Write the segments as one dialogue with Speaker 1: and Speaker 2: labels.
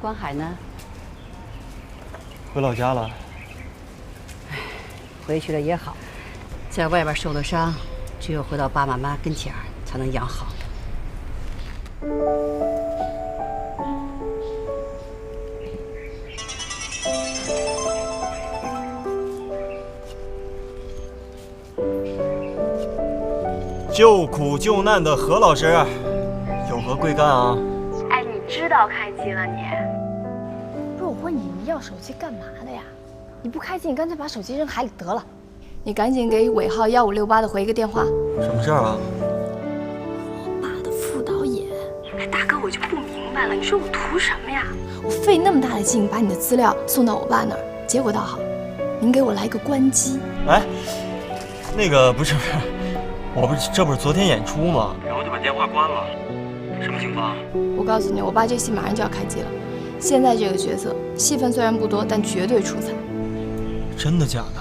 Speaker 1: 关海呢？
Speaker 2: 回老家了。
Speaker 1: 哎，回去了也好，在外边受了伤，只有回到爸爸妈妈跟前儿才能养好。
Speaker 2: 救苦救难的何老师，有何贵干啊？
Speaker 3: 哎，你知道开机了你？
Speaker 4: 不是我问你，你要手机干嘛的呀？你不开机，你干脆把手机扔海里得了。你赶紧给尾号1568的回一个电话。
Speaker 2: 什么事儿啊？
Speaker 4: 我爸的副导演。
Speaker 3: 哎，大哥，我就不明白了，你说我图什么呀？
Speaker 4: 我费那么大的劲把你的资料送到我爸那儿，结果倒好，您给我来个关机。
Speaker 2: 哎，那个不是，这不是昨天演出吗？然后就把电话关了，什么情况？
Speaker 4: 我告诉你，我爸这戏马上就要开机了。现在这个角色戏份虽然不多，但绝对出彩。
Speaker 2: 真的假的？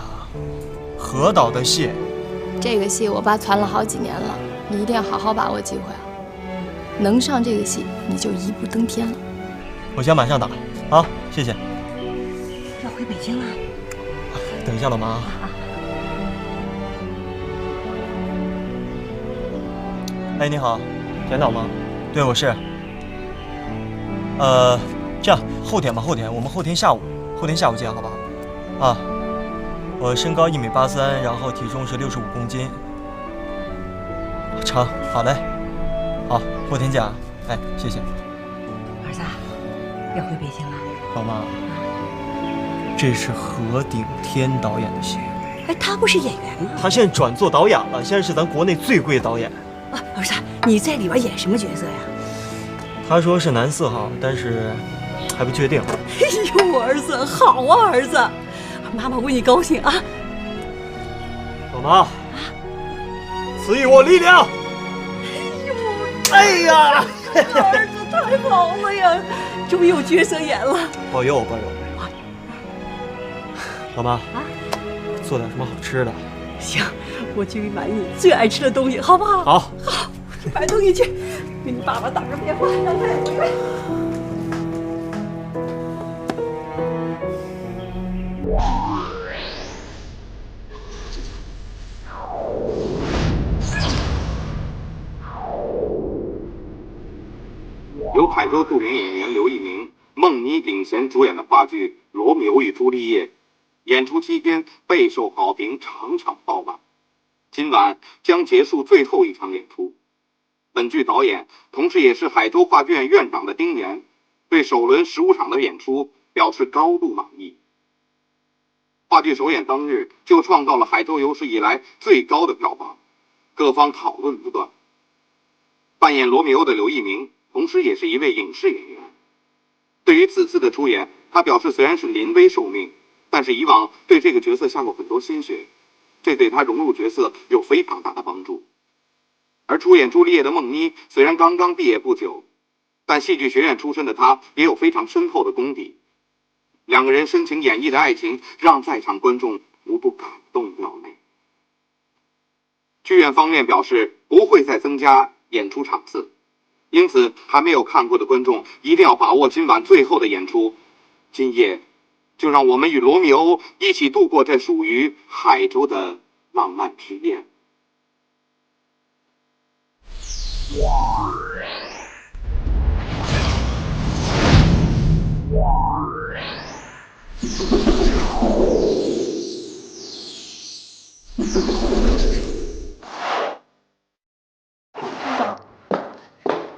Speaker 2: 何导的戏？
Speaker 4: 这个戏我爸攒了好几年了，你一定要好好把握机会啊！能上这个戏，你就一步登天了。
Speaker 2: 我先马上打啊，谢谢。
Speaker 1: 要回北京了？
Speaker 2: 等一下，老妈。哎，你好，简导吗？对，我是。这样后天吧，我们后天下午见，好不好？啊，我身高1.83米，然后体重是65公斤。成，好嘞，好，后天见啊。哎，谢谢。
Speaker 1: 儿子，要回北京了？
Speaker 2: 老妈，这是何鼎天导演的戏。
Speaker 1: 哎，他不是演员吗？
Speaker 2: 他现在转做导演了，现在是咱国内最贵的导演。
Speaker 1: 啊，儿子，你在里边演什么角色呀？
Speaker 2: 他说是男4号，但是还不确定。
Speaker 1: 哎呦，我儿子好啊，儿子，妈妈为你高兴啊！
Speaker 2: 老妈，赐予我力量！哎呀，
Speaker 1: 儿子太好了呀，终于有角色演了。
Speaker 2: 保佑。老妈啊，做点什么好吃的？
Speaker 1: 行，我去买你最爱吃的东西，好不好？
Speaker 2: 好，
Speaker 1: 好，买东西去，给你爸爸打个电话，让他也回来。
Speaker 5: 由海州著名演员刘一鸣、孟妮领衔主演的话剧《罗密欧与朱丽叶》，演出期间备受好评，场场爆满。今晚将结束最后一场演出。本剧导演同时也是海州话剧院院长的丁岩，对首轮15场的演出表示高度满意。话剧首演当日就创造了海州有史以来最高的票房，各方讨论不断。扮演罗密欧的刘一鸣同时也是一位影视演员。对于此次的出演，他表示虽然是临危受命，但是以往对这个角色下过很多心血，这对他融入角色有非常大的帮助。而出演朱丽叶的孟妮虽然刚刚毕业不久，但戏剧学院出身的她也有非常深厚的功底。两个人深情演绎的爱情让在场观众无不感动掉泪。剧院方面表示不会再增加演出场次，因此还没有看过的观众一定要把握今晚最后的演出。今夜就让我们与罗密欧一起度过这属于海州的浪漫之夜。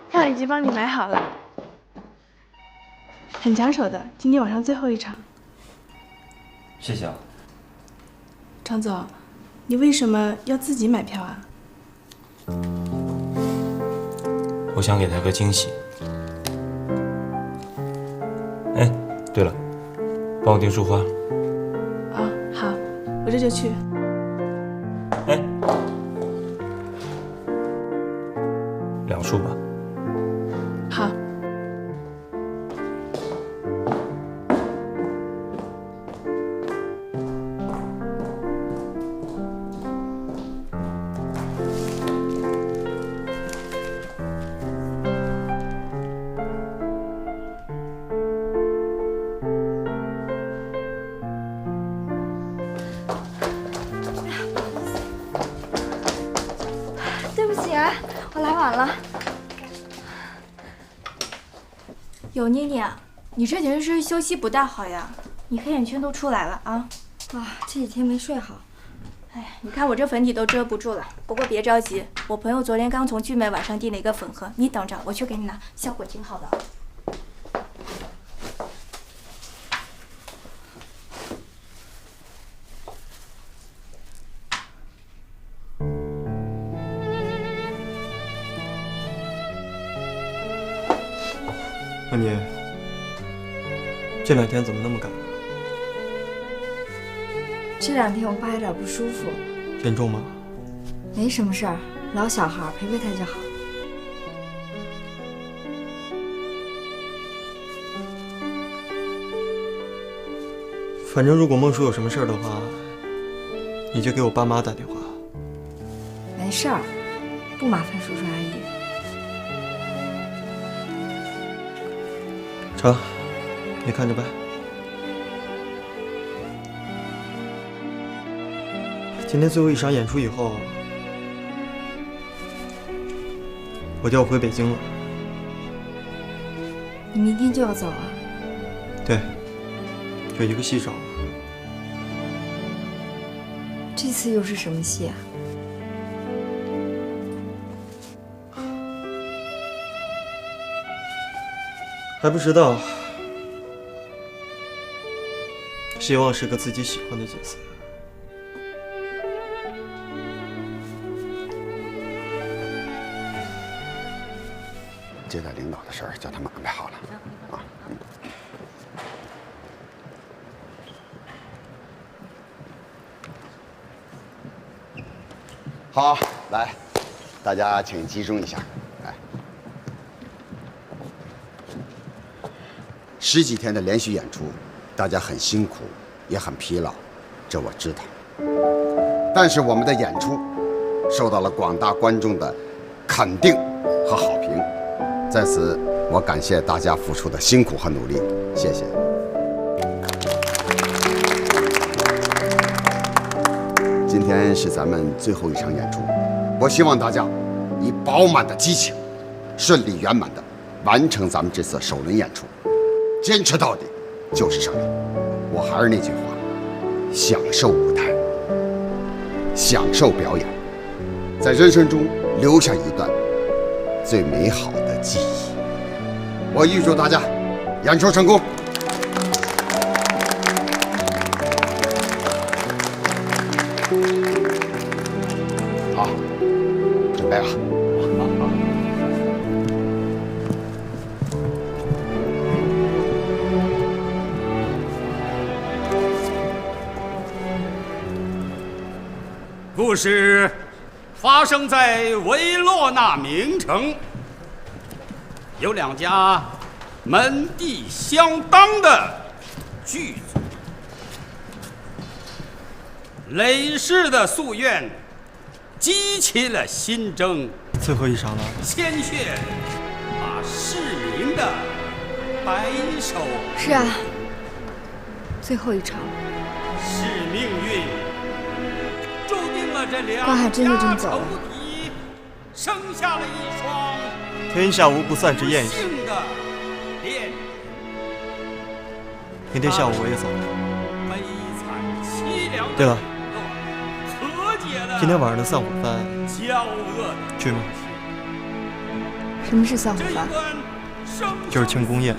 Speaker 6: 票已经帮你买好了，很抢手的，今天晚上最后一场。
Speaker 2: 谢谢啊。
Speaker 6: 常总，你为什么要自己买票啊？
Speaker 7: 我想给他个惊喜。哎，对了，帮我订束花。
Speaker 6: 哦，好，我这就去。
Speaker 7: 哎，2束吧。
Speaker 6: 好。
Speaker 4: 晚了。
Speaker 6: 有妮妮啊，你这几天是休息不大好呀，你黑眼圈都出来了啊！
Speaker 4: 啊，这几天没睡好。
Speaker 6: 哎，你看我这粉底都遮不住了。不过别着急，我朋友昨天刚从聚美网上订了一个粉盒，你等着，我去给你拿，效果挺好的。
Speaker 2: 那你这2天怎么那么赶？
Speaker 4: 这2天我爸有点不舒服。
Speaker 2: 严重吗？
Speaker 4: 没什么事儿，老小孩陪陪他就好。
Speaker 2: 反正如果孟叔有什么事儿的话，你就给我爸妈打电话。
Speaker 4: 没事儿，不麻烦叔叔阿姨。
Speaker 2: 成，你看着办。今天最后一场演出以后，我就要回北京了。
Speaker 4: 你明天就要走啊？
Speaker 2: 对，就一个戏少了。
Speaker 4: 这次又是什么戏啊？
Speaker 2: 还不知道，希望是个自己喜欢的角色。
Speaker 8: 接待领导的事儿叫他们安排好了啊。好，来，大家请集中一下。来，10几天的连续演出，大家很辛苦，也很疲劳，这我知道。但是我们的演出受到了广大观众的肯定和好评，在此我感谢大家付出的辛苦和努力，谢谢。今天是咱们最后一场演出，我希望大家以饱满的激情，顺利圆满的完成咱们这次首轮演出，坚持到底就是胜利。我还是那句话，享受舞台，享受表演，在人生中留下一段最美好的记忆。我预祝大家演出成功。好，准备吧。
Speaker 9: 故事发生在维罗纳名城，有2家门第相当的剧组。累世的夙愿激起了心争，
Speaker 2: 最后一场了，
Speaker 9: 鲜血把市民的白手。
Speaker 4: 是啊，最后一场。
Speaker 9: 是命运注定了这2
Speaker 4: 关海真就这么
Speaker 9: 家仇
Speaker 4: 走了。
Speaker 9: 敌生下了一双
Speaker 2: 天下无不散之宴席。
Speaker 9: 不幸的恋。
Speaker 2: 明天下午我也走。
Speaker 9: 悲惨凄凉的
Speaker 2: 对了，
Speaker 9: 和解了
Speaker 2: 今天晚上的散伙饭
Speaker 9: 交恶的
Speaker 2: 去吗？
Speaker 4: 什么是散伙饭？
Speaker 2: 就是庆功宴。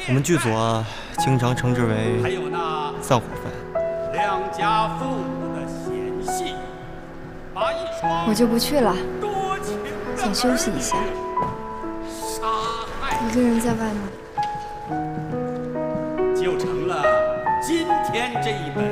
Speaker 2: 我们剧组啊，经常称之为
Speaker 9: 还有那
Speaker 2: 散伙饭。
Speaker 9: 2家父母的嫌隙，把一双
Speaker 4: 我就不去了，
Speaker 9: 多情的
Speaker 4: 想休息一下。
Speaker 9: 杀害
Speaker 4: 一个人在外面，
Speaker 9: 就成了今天这一本